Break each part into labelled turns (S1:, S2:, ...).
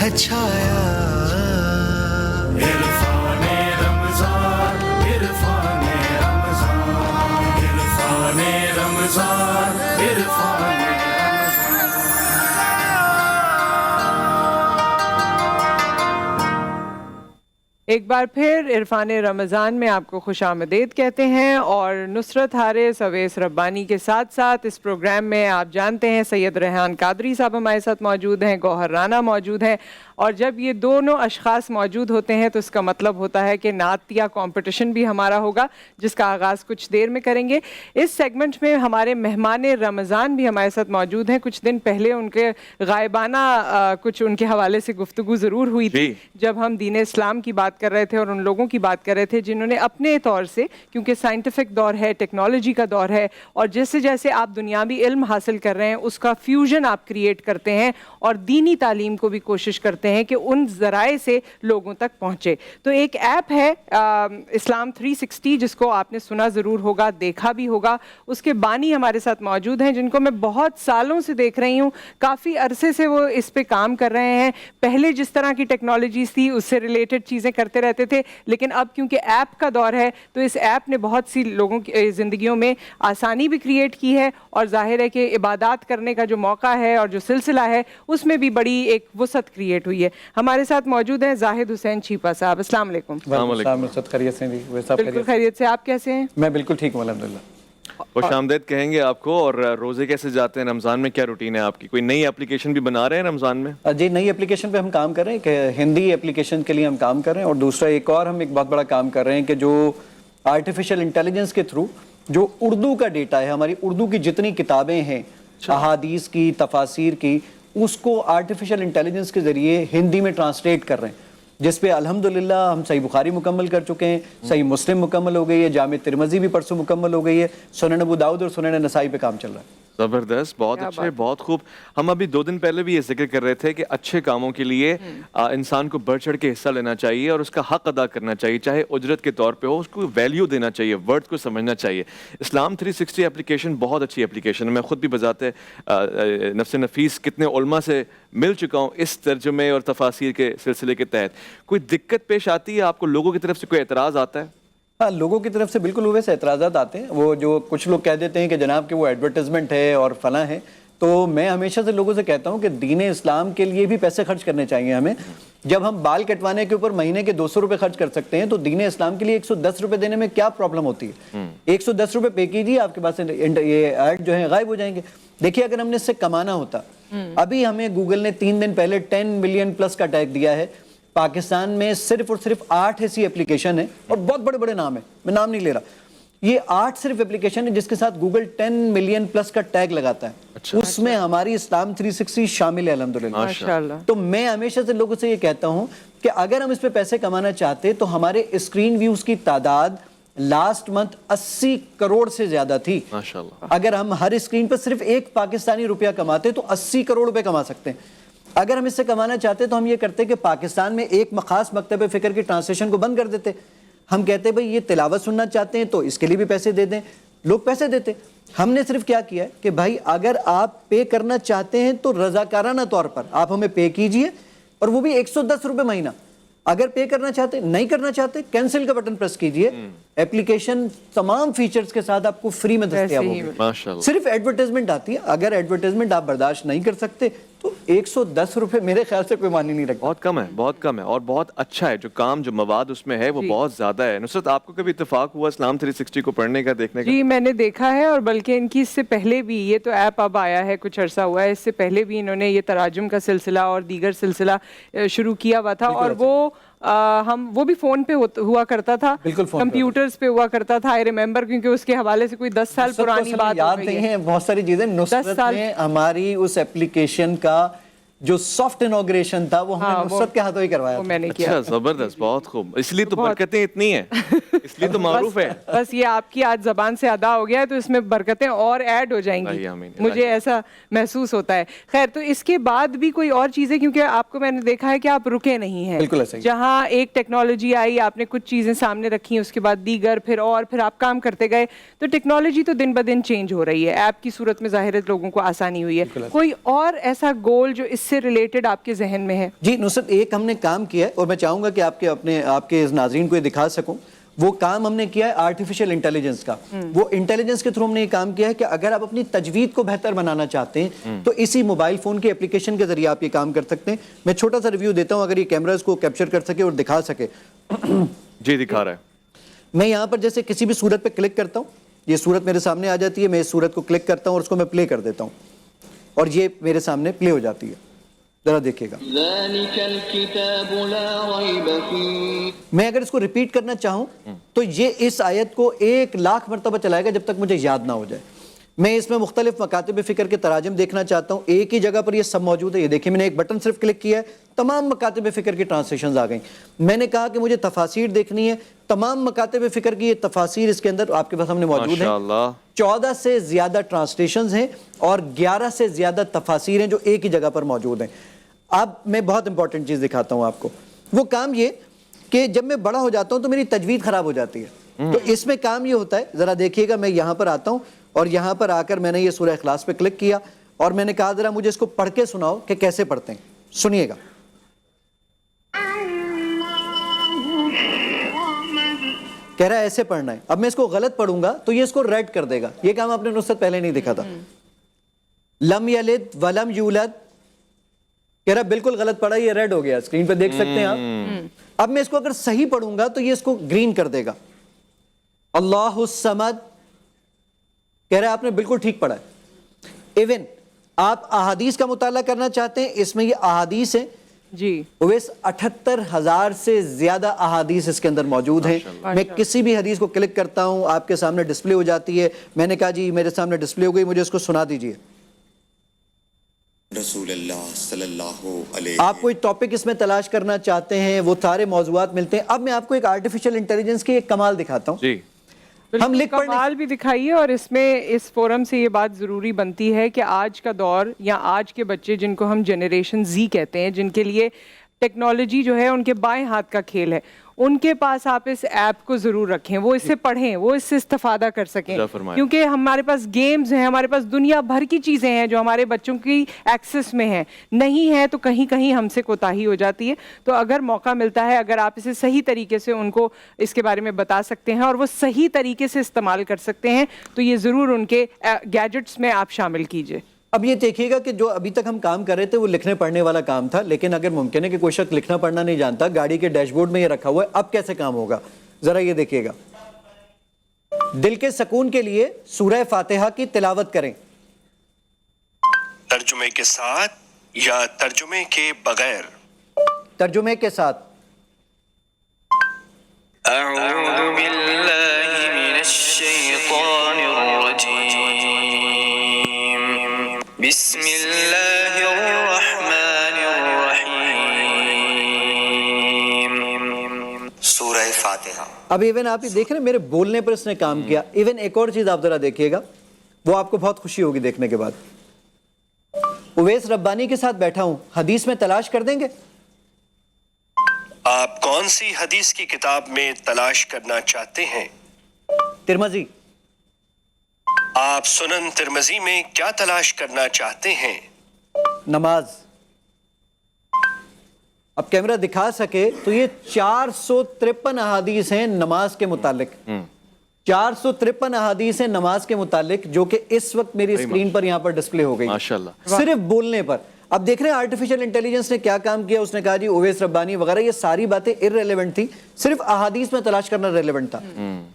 S1: ہے چھایا. عرفان رمضان، عرفان رمضان، عرفان رمضان، عرفان.
S2: ایک بار پھر عرفان رمضان میں آپ کو خوش آمدید کہتے ہیں، اور نصرت حارث، اویس ربانی کے ساتھ ساتھ اس پروگرام میں آپ جانتے ہیں سید ریحان قادری صاحب ہمارے ساتھ موجود ہیں، گوہر رانا موجود ہیں. اور جب یہ دونوں اشخاص موجود ہوتے ہیں تو اس کا مطلب ہوتا ہے کہ نعتیہ کمپٹیشن بھی ہمارا ہوگا، جس کا آغاز کچھ دیر میں کریں گے. اس سیگمنٹ میں ہمارے مہمان رمضان بھی ہمارے ساتھ موجود ہیں. کچھ دن پہلے ان کے غائبانہ کچھ ان کے حوالے سے گفتگو ضرور ہوئی تھی جب ہم دین اسلام کی بات کر رہے تھے اور ان لوگوں کی بات کر رہے تھے جنہوں نے اپنے طور سے، کیونکہ سائنٹیفک دور ہے، ٹیکنالوجی کا دور ہے، اور جیسے جیسے آپ دنیاوی علم حاصل کر رہے ہیں اس کا فیوژن آپ کریٹ کرتے ہیں اور دینی تعلیم کو بھی کوشش کرتے ہیں کہ ان ذرائع سے لوگوں تک پہنچے. تو ایک ایپ ہے اسلام 360 جس کو آپ نے سنا ضرور ہوگا، دیکھا بھی ہوگا. اس کے بانی ہمارے ساتھ موجود ہیں جن کو میں بہت سالوں سے دیکھ رہی ہوں، کافی عرصے سے وہ اس پہ کام کر رہے ہیں. پہلے جس طرح کی ٹیکنالوجیز تھی اس سے ریلیٹڈ چیزیں کرتے رہتے تھے، لیکن اب کیونکہ ایپ کا دور ہے تو اس ایپ نے بہت سی لوگوں کی زندگیوں میں آسانی بھی کریٹ کی ہے، اور ظاہر ہے کہ عبادات کرنے کا جو موقع ہے اور جو سلسلہ ہے اس میں بھی بڑی ایک وسعت کریٹ ہوئی ہے. ہمارے ساتھ موجود ہیں زاہد حسین چھیپا صاحب. السلام علیکم.
S3: خیریت سے جی؟
S2: بالکل خیریت سے. آپ کیسے ہیں؟
S3: میں بالکل ٹھیک ہوں الحمدللہ.
S4: خوش آمدید کہیں گے آپ کو. اور روزے کیسے جاتے ہیں؟ رمضان میں کیا روٹین ہے آپ کی؟ کوئی نئی اپلیکیشن بھی بنا رہے ہیں رمضان میں؟
S3: جی نئی اپلیکیشن پہ ہم کام کر رہے ہیں کہ ہندی اپلیکیشن کے لیے ہم کام کر رہے ہیں، اور دوسرا ایک اور ہم ایک بہت بڑا کام کر رہے ہیں کہ جو آرٹیفیشل انٹیلیجنس کے تھرو جو اردو کا ڈیٹا ہے، ہماری اردو کی جتنی کتابیں ہیں احادیث کی، تفاسیر کی، اس کو آرٹیفیشل انٹیلیجنس کے ذریعے ہندی میں ٹرانسلیٹ کر رہے ہیں، جس پہ الحمدللہ ہم صحیح بخاری مکمل کر چکے ہیں، صحیح مسلم مکمل ہو گئی ہے، جامع ترمذی بھی پرسوں مکمل ہو گئی ہے، سنن ابو داؤد اور سنن نسائی پہ کام چل رہا ہے.
S4: زبردست، بہت اچھے، بہت خوب. ہم ابھی 2 دن پہلے بھی یہ ذکر کر رہے تھے کہ اچھے کاموں کے لیے انسان کو بڑھ چڑھ کے حصہ لینا چاہیے اور اس کا حق ادا کرنا چاہیے، چاہے اجرت کے طور پہ ہو، اس کو ویلیو دینا چاہیے، ورڈ کو سمجھنا چاہیے. اسلام 360 اپلیکیشن بہت اچھی اپلیکیشن ہے. میں خود بھی بذات نفس نفیس کتنے علماء سے مل چکا ہوں اس ترجمے اور تفاسیر کے سلسلے کے تحت. کوئی دقت پیش آتی ہے آپ کو؟ لوگوں کی طرف سے کوئی اعتراض آتا ہے؟
S3: ہاں، لوگوں کی طرف سے بالکل ویسے اعتراضات آتے ہیں. وہ جو کچھ لوگ کہہ دیتے ہیں کہ جناب کہ وہ ایڈورٹائزمنٹ ہے اور فلاں ہے. تو میں ہمیشہ سے لوگوں سے کہتا ہوں کہ دین اسلام کے لیے بھی پیسے خرچ کرنے چاہیے ہمیں. جب ہم بال کٹوانے کے اوپر مہینے کے 200 روپے خرچ کر سکتے ہیں تو دین اسلام کے لیے 110 روپے دینے میں کیا پرابلم ہوتی ہے؟ 110 روپے پے کیجیے، آپ کے پاس یہ ایڈ جو ہیں غائب ہو جائیں گے. دیکھیے اگر ہم نے اس سے کمانا ہوتا، ابھی ہمیں گوگل نے 3 دن پہلے 10 ملین پلس کا ٹیگ دیا ہے. پاکستان میں صرف اور صرف 8 ایسی اپلیکیشن ہیں، اور بہت بڑے بڑے نام ہیں، میں نام نہیں لے رہا. یہ 8 صرف اپلیکیشن ہے جس کے ساتھ گوگل 10 ملین پلس کا ٹیگ لگاتا ہے. اس میں ہماری اسلام 360 شامل ہے الحمدللہ. تو میں ہمیشہ سے لوگوں سے یہ کہتا ہوں کہ اگر ہم اس پہ پیسے کمانا چاہتے تو ہمارے اسکرین ویوز کی تعداد لاسٹ منتھ 80 کروڑ سے زیادہ تھی. اگر ہم ہر اسکرین پر صرف 1 پاکستانی روپیہ کماتے تو 80 کروڑ روپے کما سکتے ہیں. اگر ہم اس سے کمانا چاہتے تو ہم یہ کرتے کہ پاکستان میں ایک خاص مکتب فکر کی ٹرانسلیشن کو بند کر دیتے. ہم کہتے بھئی یہ تلاوت سننا چاہتے ہیں تو اس کے لیے بھی پیسے دے دیں. لوگ پیسے دیتے. ہم نے صرف کیا کیا ہے کہ بھائی اگر آپ پے کرنا چاہتے ہیں تو رضاکارانہ طور پر آپ ہمیں پے کیجئے، اور وہ بھی 110 روپے مہینہ. اگر پے کرنا چاہتے، نہیں کرنا چاہتے، کینسل کا بٹن پریس کیجئے. ایپلیکیشن تمام فیچرز کے ساتھ آپ کو فری میں دستیاب ہوگی. صرف ایڈورٹائزمنٹ آتی ہے. اگر ایڈورٹائزمنٹ آپ برداشت نہیں کر سکتے تو 110 روپے میرے خیال سے کوئی معنی نہیں رکھتا.
S4: بہت کم ہے، بہت کم ہے، اور بہت اچھا ہے. جو کام، جو مواد اس میں ہے وہ بہت زیادہ ہے. نصرت، آپ کو کبھی اتفاق ہوا اسلام 360 کو پڑھنے کا، دیکھنے کا؟
S2: جی میں نے دیکھا ہے، اور بلکہ ان کی اس سے پہلے بھی، یہ تو ایپ اب آیا ہے کچھ عرصہ ہوا ہے، اس سے پہلے بھی انہوں نے یہ تراجم کا سلسلہ اور دیگر سلسلہ شروع کیا ہوا تھا. اور وہ بھی فون پہ ہوا کرتا تھا، کمپیوٹرز پہ ہوا کرتا تھا. آئی ریممبر، کیونکہ اس کے حوالے سے کوئی 10 سال پرانی بات
S3: یاد نہیں ہے بہت ساری چیزیں. نصرت نے ہماری اس ایپلیکیشن کا جو سافٹ انوگریشن تھا وہ ہم نے نصرت کے ہاتھوں ہی کروایا تھا.
S2: میں نے کیا.
S4: اچھا، زبردست، بہت خوب. اس لیے تو برکتیں اتنی ہیں، اس لیے تو معروف ہے.
S2: بس یہ آپ کی آج زبان سے ادا ہو گیا ہے تو اس میں برکتیں اور ایڈ ہو جائیں گی، مجھے ایسا محسوس ہوتا ہے. خیر، تو اس کے بعد بھی کوئی اور چیزیں، کیونکہ آپ کو میں نے دیکھا ہے کہ آپ رکے نہیں ہیں. جہاں ایک ٹیکنالوجی آئی، آپ نے کچھ چیزیں سامنے رکھی، اس کے بعد دیگر، پھر آپ کام کرتے گئے. تو ٹیکنالوجی تو دن بدن چینج ہو رہی ہے. ایپ کی صورت میں ظاہر ہے لوگوں کو آسانی ہوئی ہے. کوئی اور ایسا گول جو اس سے سے ریلیٹڈ آپ کے ذہن میں ہے؟
S3: جی نصرت، ایک ہم نے کام کیا ہے اور میں چاہوں گا کہ آپ کے ناظرین کو یہ دکھا سکوں. وہ کام ہم نے کیا ہے آرٹیفیشل انٹیلیجنس کا. وہ انٹیلیجنس کے تھرو ہم نے یہ کام کیا ہے کہ اگر آپ اپنی تجوید کو بہتر بنانا چاہتے ہیں تو اسی موبائل فون کے اپلیکیشن کے ذریعے آپ یہ کام کر سکتے ہیں. میں چھوٹا سا ریویو دیتا ہوں اگر یہ کیمراز کو کیپچر کر سکے اور دکھا سکے.
S4: جی دکھا رہا ہے.
S3: میں یہاں پر جیسے کسی بھی صورت پہ کلک کرتا ہوں، یہ صورت میرے سامنے آ جاتی ہے. میں اس صورت کو کلک کرتا ہوں اور اس کو میں پلے کر دیتا ہوں اور یہ میرے سامنے پلے ہو جاتی ہے. ذرا دیکھیے گا. میں اگر اس کو ریپیٹ کرنا چاہوں تو یہ اس آیت کو 1,00,000 مرتبہ چلائے گا جب تک مجھے یاد نہ ہو جائے. میں اس میں مختلف مکاتب فکر کے تراجم دیکھنا چاہتا ہوں، ایک ہی جگہ پر یہ سب موجود ہے. یہ دیکھیں میں نے ایک بٹن صرف کلک کیا ہے، تمام مکاتب فکر کی ٹرانسلیشنز آ گئیں. میں نے کہا کہ مجھے تفاسیر دیکھنی ہے، تمام مکاتب فکر کی یہ تفاسیر اس کے اندر آپ کے پاس ہم نے موجود ہیں. 14 سے زیادہ ٹرانسلیشنز ہیں اور 11 سے زیادہ تفاسیر ہیں جو ایک ہی جگہ پر موجود ہیں. اب میں بہت امپورٹنٹ چیز دکھاتا ہوں آپ کو. وہ کام یہ کہ جب میں بڑا ہو جاتا ہوں تو میری تجوید خراب ہو جاتی ہے. تو اس میں کام یہ ہوتا ہے، ذرا دیکھیے گا. میں یہاں پر آتا ہوں اور یہاں پر آ کر میں نے یہ سورہ اخلاص پہ کلک کیا اور میں نے کہا ذرا مجھے اس کو پڑھ کے سناؤ کہ کیسے پڑھتے ہیں. سنیے گا. کہہ رہا ہے ایسے پڑھنا ہے. اب میں اس کو غلط پڑھوں گا تو یہ اس کو ریڈ کر دے گا. یہ کام آپ نے نصرت پہلے نہیں دیکھا تھا. لم یلد ولم یولد، کہہ رہا بالکل غلط پڑھا، یہ ریڈ ہو گیا. اسکرین پہ دیکھ سکتے ہیں آپ. اب میں اس کو اگر صحیح پڑھوں گا تو یہ اس کو گرین کر دے گا. اللہ الصمد، کہہ رہا ہے آپ نے بالکل ٹھیک پڑھا ہے. ایون آپ احادیث کا مطالعہ کرنا چاہتے ہیں، اس میں یہ احادیث ہیں
S2: جی
S3: اویس 78,000 سے زیادہ احادیث اس کے اندر موجود ہیں. میں کسی بھی حدیث کو کلک کرتا ہوں آپ کے سامنے ڈسپلے ہو جاتی ہے. میں نے کہا جی میرے سامنے ڈسپلے ہو گئی، مجھے اس کو سنا دیجئے.
S5: رسول اللہ صلی اللہ علیہ.
S3: آپ کوئی ٹاپک اس میں تلاش کرنا چاہتے ہیں، وہ سارے موضوعات ملتے ہیں. اب میں آپ کو ایک آرٹیفیشل انٹیلیجنس کی ایک کمال دکھاتا ہوں.
S4: جی
S3: ہم لکھ پڑھنے
S2: کمال بھی دکھائیے، اور اس میں اس فورم سے یہ بات ضروری بنتی ہے کہ آج کا دور یا آج کے بچے جن کو ہم جنریشن زی کہتے ہیں، جن کے لیے ٹیکنالوجی جو ہے ان کے بائیں ہاتھ کا کھیل ہے، ان کے پاس آپ اس ایپ کو ضرور رکھیں، وہ اس سے پڑھیں، وہ اس سے استفادہ کر سکیں. کیونکہ ہمارے پاس گیمز ہیں، ہمارے پاس دنیا بھر کی چیزیں ہیں جو ہمارے بچوں کی ایکسس میں ہیں. نہیں ہے تو کہیں کہیں ہم سے کوتاہی ہو جاتی ہے. تو اگر موقع ملتا ہے، اگر آپ اسے صحیح طریقے سے ان کو اس کے بارے میں بتا سکتے ہیں اور وہ صحیح طریقے سے استعمال کر سکتے ہیں تو یہ ضرور ان کے گیجٹس میں آپ شامل کیجئے.
S3: اب یہ دیکھیے گا کہ جو ابھی تک ہم کام کر رہے تھے وہ لکھنے پڑھنے والا کام تھا، لیکن اگر ممکن ہے کہ کوئی شخص لکھنا پڑھنا نہیں جانتا، گاڑی کے ڈیش بورڈ میں یہ رکھا ہوا ہے، اب کیسے کام ہوگا ذرا یہ دیکھیے گا. دل کے سکون کے لیے سورہ فاتحہ کی تلاوت کریں.
S5: ترجمے کے ساتھ یا ترجمے کے بغیر؟
S3: ترجمے کے ساتھ.
S6: اعوذ باللہ من الشیطان الرجیم، بسم اللہ الرحمن الرحیم.
S5: سورہ فاتحہ.
S3: اب ایون آپ یہ دیکھ رہے ہیں میرے بولنے پر اس نے کام کیا. ایون ایک اور چیز آپ ذرا دیکھیے گا، وہ آپ کو بہت خوشی ہوگی دیکھنے کے بعد. اویس ربانی کے ساتھ بیٹھا ہوں، حدیث میں تلاش کر دیں گے.
S5: آپ کون سی حدیث کی کتاب میں تلاش کرنا چاہتے ہیں؟
S3: ترمذی.
S5: آپ سنن ترمذی میں کیا تلاش کرنا چاہتے ہیں؟
S3: نماز. اب کیمرہ دکھا سکے تو یہ 453 احادیث ہیں نماز کے متعلق. 453 احادیث ہیں نماز کے متعلق جو کہ اس وقت میری اسکرین پر یہاں پر ڈسپلے ہو گئی
S4: ماشاءاللہ
S3: صرف بولنے پر. اب دیکھ رہے ہیں آرٹیفیشل انٹیلیجنس نے کیا کام کیا. اس نے کہا جی اویس ربانی وغیرہ یہ ساری باتیں ارریلیونٹ تھی، صرف احادیث میں تلاش کرنا ریلیونٹ تھا.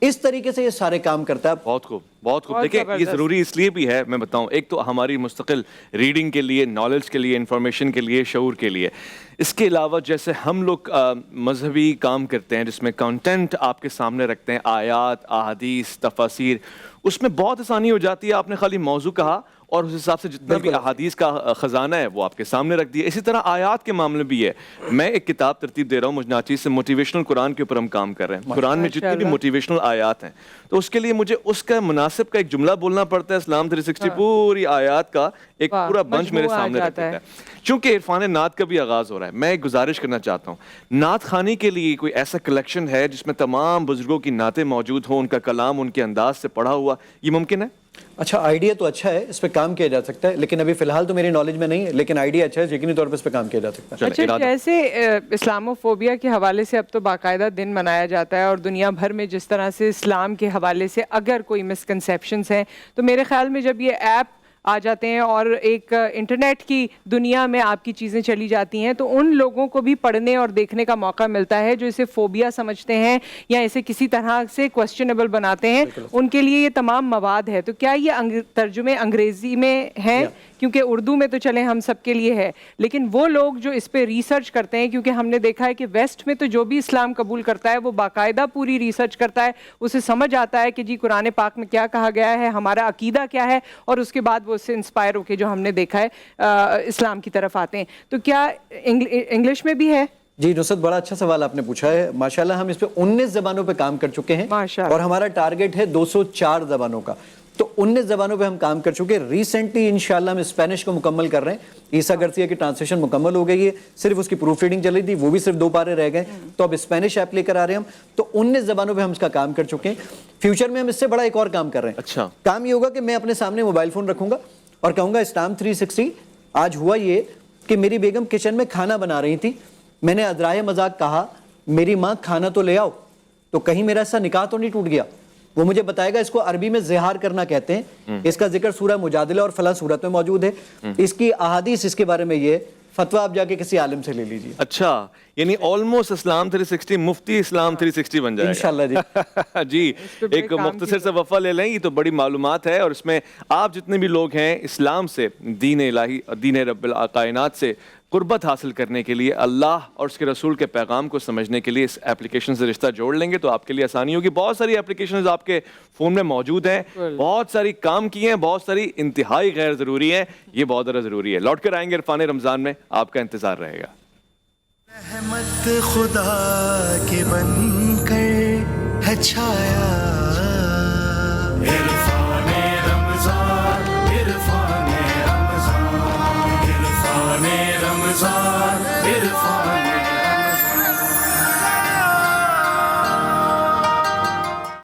S3: اس طریقے سے یہ سارے کام کرتا ہے.
S4: بہت خوب بہت خوب. دیکھیں یہ ضروری اس لیے بھی ہے، میں بتاؤں، ایک تو ہماری مستقل ریڈنگ کے لیے، نالج کے لیے، انفارمیشن کے لیے، شعور کے لیے. اس کے علاوہ جیسے ہم لوگ مذہبی کام کرتے ہیں جس میں کانٹینٹ آپ کے سامنے رکھتے ہیں، آیات، احادیث، تفاسیر، اس میں بہت آسانی ہو جاتی ہے. آپ نے خالی موضوع کہا اور اس حساب سے جتنا بھی احادیث کا خزانہ ہے وہ آپ کے سامنے رکھ دیا. اسی طرح آیات کے معاملے بھی ہے. میں ایک کتاب ترتیب دے رہا ہوں مجھ ناچیز سے، موٹیویشنل قرآن کے اوپر ہم کام کر رہے ہیں. قرآن میں جتنی بھی موٹیویشنل آیات ہیں تو اس کے لیے مجھے اس کا مناسب کا ایک جملہ بولنا پڑتا ہے. اسلام 360 پوری آیات کا ایک پورا بنچ میرے سامنے رکھ دیتا ہے. چونکہ عرفان نعت کا بھی آغاز ہو رہا ہے، میں ایک گزارش کرنا چاہتا ہوں، نعت خوانی کے لیے کوئی ایسا کلیکشن ہے جس میں تمام بزرگوں کی نعتیں موجود ہوں، ان کا کلام ان کے انداز سے پڑھا ہوا، یہ ممکن ہے؟
S3: اچھا آئیڈیا تو اچھا ہے, اس پہ کام کیا جا سکتا ہے, لیکن ابھی فی الحال تو میری نالج میں نہیں ہے, لیکن آئیڈیا اچھا ہے, یقینی طور پہ اس پہ کام کیا جا سکتا ہے.
S2: اچھا جیسے اسلاموفوبیا کے حوالے سے اب تو باقاعدہ دن منایا جاتا ہے, اور دنیا بھر میں جس طرح سے اسلام کے حوالے سے اگر کوئی مسکنسیپشنز ہیں, تو میرے خیال میں جب یہ ایپ آ جاتے ہیں اور ایک انٹرنیٹ کی دنیا میں آپ کی چیزیں چلی جاتی ہیں, تو ان لوگوں کو بھی پڑھنے اور دیکھنے کا موقع ملتا ہے جو اسے فوبیا سمجھتے ہیں یا اسے کسی طرح سے کوسچنیبل بناتے ہیں, ان کے لیے یہ تمام مواد ہے. تو کیا یہ ترجمے انگریزی میں ہیں؟ کیونکہ اردو میں تو چلیں ہم سب کے لیے ہے, لیکن وہ لوگ جو اس پہ ریسرچ کرتے ہیں, کیونکہ ہم نے دیکھا ہے کہ ویسٹ میں تو جو بھی اسلام قبول کرتا ہے وہ باقاعدہ پوری ریسرچ کرتا ہے, اسے سمجھ آتا ہے کہ جی قرآن پاک میں کیا کہا گیا ہے, ہمارا عقیدہ کیا ہے, اور اس کے بعد وہ اس سے انسپائر ہو کے جو ہم نے دیکھا ہے اسلام کی طرف آتے ہیں. تو کیا انگلش میں بھی ہے؟
S3: جی نصرت, بڑا اچھا سوال آپ نے پوچھا ہے. ماشاءاللہ ہم اس پہ 19 زبانوں پہ کام کر چکے ہیں, اور ہمارا ٹارگٹ ہے 204 زبانوں کا. تو 19 زبانوں پہ ہم کام کر چکے ہیں. ریسنٹلی انشاءاللہ ہم اسپینش کو مکمل کر رہے ہیں. عیسیٰ گرسیا کی ٹرانسلیشن مکمل ہو گئی ہے, صرف اس کی پروف ریڈنگ چل رہی تھی, وہ بھی صرف 2 پارے رہ گئے, تو اب اسپینش ایپ لے کر آ رہے ہیں ہم. تو 19 زبانوں پہ ہم اس کا کام کر چکے ہیں. فیوچر میں ہم اس سے بڑا ایک اور کام کر رہے ہیں.
S4: اچھا
S3: کام یہ ہوگا کہ میں اپنے سامنے موبائل فون رکھوں گا اور کہوں گا اسلام 360. آج ہوا یہ کہ میری بیگم کچن میں کھانا بنا رہی تھی, میں نے ادرائے مذاق کہا میری ماں کھانا تو لے آؤ, تو کہیں میرا ایسا نکاح تو نہیں ٹوٹ گیا. وہ مجھے بتائے گا اس کو عربی میں زہار کرنا کہتے ہیں, اس کا ذکر سورہ مجادلہ اور فلاں سورت میں موجود ہے. اس کی احادیث اس کے بارے میں یہ فتویٰ آپ جا کے کسی عالم سے لے لیجیے.
S4: اچھا, یعنی آلموسٹ اسلام 360 مفتی اسلام 360 بن جائے گا
S3: انشاءاللہ. جی
S4: جی ایک مختصر سے وقفہ لے لیں, یہ تو بڑی معلومات ہے, اور اس میں آپ جتنے بھی لوگ ہیں اسلام سے, دین الہی, دین رب الکائنات سے قربت حاصل کرنے کے لیے, اللہ اور اس کے رسول کے پیغام کو سمجھنے کے لیے اس اپلیکیشن سے رشتہ جوڑ لیں گے تو آپ کے لیے آسانی ہوگی. بہت ساری اپلیکیشنز آپ کے فون میں موجود ہیں, بہت ساری کام کی ہیں, بہت ساری انتہائی غیر ضروری ہیں, یہ بہت زیادہ ضروری ہے. لوٹ کر آئیں گے عرفان رمضان میں, آپ کا انتظار رہے گا.
S1: رحمت خدا کے بن کر ہے چھایا, عرفان رمضان, عرفان رمضان, عرفان رمضان, عرفان